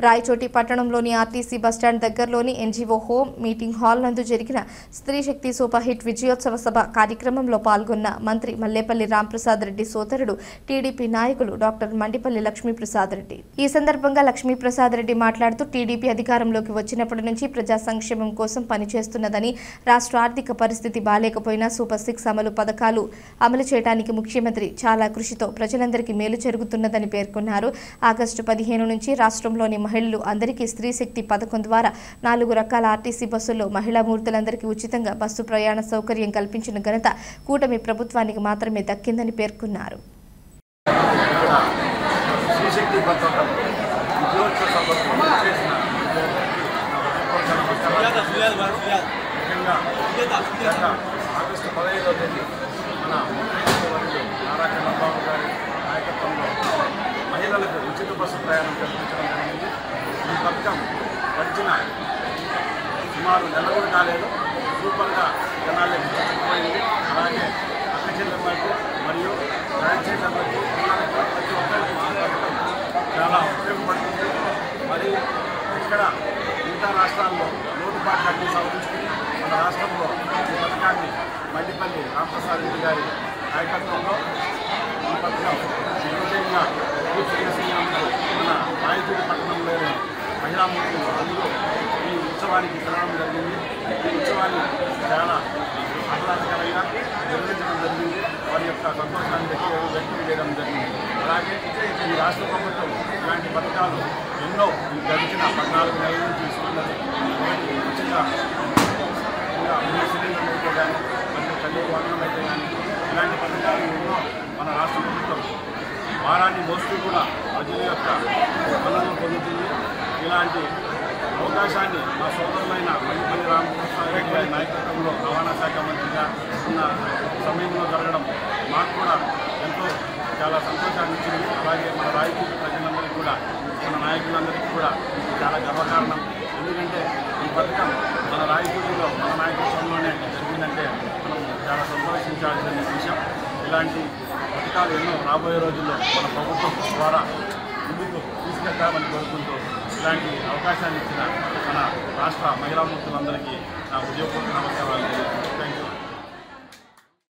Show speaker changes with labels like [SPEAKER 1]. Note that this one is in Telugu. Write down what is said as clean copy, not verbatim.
[SPEAKER 1] రాయచోటి పట్టణంలోని ఆర్టీసీ బస్టాండ్ దగ్గరలోని ఎన్జీఓ హోమ్ మీటింగ్ హాల్ నందు జరిగిన స్త్రీ శక్తి సూపర్ హిట్ విజయోత్సవ సభ కార్యక్రమంలో పాల్గొన్న మంత్రి మల్లేపల్లి రాంప్రసాద్ రెడ్డి సోదరుడు టీడీపీ నాయకులు డాక్టర్ మండిపల్లి లక్ష్మీప్రసాద్ రెడ్డి. ఈ సందర్భంగా లక్ష్మీప్రసాద్ రెడ్డి మాట్లాడుతూ టీడీపీ అధికారంలోకి వచ్చినప్పటి నుంచి ప్రజా సంక్షేమం కోసం పనిచేస్తున్నదని, రాష్ట్ర ఆర్థిక పరిస్థితి బాలేకపోయినా సూపర్ 6 అమలు పథకాలు అమలు చేయడానికి ముఖ్యమంత్రి చాలా కృషితో ప్రజలందరికీ మేలు జరుగుతున్నదని పేర్కొన్నారు. ఆగస్టు 15 నుంచి రాష్ట్రంలోని మహిళలు అందరికీ స్త్రీ శక్తి పథకం ద్వారా 4 రకాల ఆర్టీసీ బస్సుల్లో మహిళా మూర్తులందరికీ ఉచితంగా బస్సు ప్రయాణ సౌకర్యం కల్పించిన ఘనత కూటమి ప్రభుత్వానికి మాత్రమే దక్కిందని పేర్కొన్నారు.
[SPEAKER 2] ఆగస్టు 15వ తేదీ మన ముఖ్యమంత్రి నారా చంద్రబాబు గారి నాయకత్వంలో మహిళలకు ఉచిత బస్సు ప్రయాణం కల్పించడం జరిగింది. ఈ పథకం గడిచిన సుమారు నెలలు కాలేదు, సూపర్గా జనాలకు చచ్చిపోయింది. అలాగే అక్క చెల్లెమ్మలకు మరియు గ్రాండ్ చెల్లెమ్మలకు పిల్లలకు ప్రతి ఒక్కరికి ఈ పథకం చాలా ఉపయోగపడుతుంది. మరి ఇక్కడ మిగతా రాష్ట్రాల్లో లోటుపాట్లన్నీ సవరించుకుని మన రాష్ట్రంలో ఈ పథకాన్ని మండిపల్లి రాంప్రసాద్ రెడ్డి గారి నాయకత్వంలో ఈ పథకం విజయంగా పూర్తి చేసినందుకు మన రాయచూడి పట్టణంలోని మహిళామూర్తులు అందరూ ఈ ఉత్సవానికి పిలవడం జరిగింది. ఈ ఉత్సవాన్ని చాలా ఆహ్లాదకరంగా నిర్వహించడం జరిగింది. వారి యొక్క సంతోషాన్ని వ్యక్తం చేయడం జరిగింది. అలాగే ఈ రాష్ట్ర ప్రభుత్వం ఇలాంటి పథకాలు ఎన్నో గడిచిన 14 నెలల నుంచి ఇస్తున్నది. ఉచిత సిలిండర్లు అయితే కానీ, మరియు తల్లి వందనం అయితే కానీ, ఇలాంటి పథకాలు ఎన్నో మన రాష్ట్ర ప్రభుత్వం వారాన్ని మోస్తూ కూడా ప్రజల యొక్క మన్ననలు పొందుతుంది. ఇలాంటి అవకాశాన్ని మా సోదరులైన మండిపల్లి రాంప్రసాద్ రెడ్డి గారి నాయకత్వంలో రవాణా శాఖ మంత్రిగా ఉన్న సమయంలో జరగడం మాకు కూడా ఎంతో చాలా సంతోషాన్ని ఇచ్చింది. అలాగే మన రాయచూటి ప్రజలందరికీ కూడా, మన నాయకులందరికీ కూడా చాలా గర్వకారణం. ఎందుకంటే ఈ పథకం మన రాయచూటిలో మన నాయకత్వంలోనే జరిగిందంటే మనం చాలా సంతోషించాల్సిన విషయం. ఇలాంటి పథకాలు ఎన్నో రాబోయే రోజుల్లో మన ప్రభుత్వం ద్వారా ముందుకు తీసుకెళ్తామని కోరుకుంటూ ఇలాంటి అవకాశాన్ని ఇచ్చిన మన రాష్ట్ర మహిళామూర్తులందరికీ నా ఉద్యోగపూర్వక నమస్కారాలు. Thank you.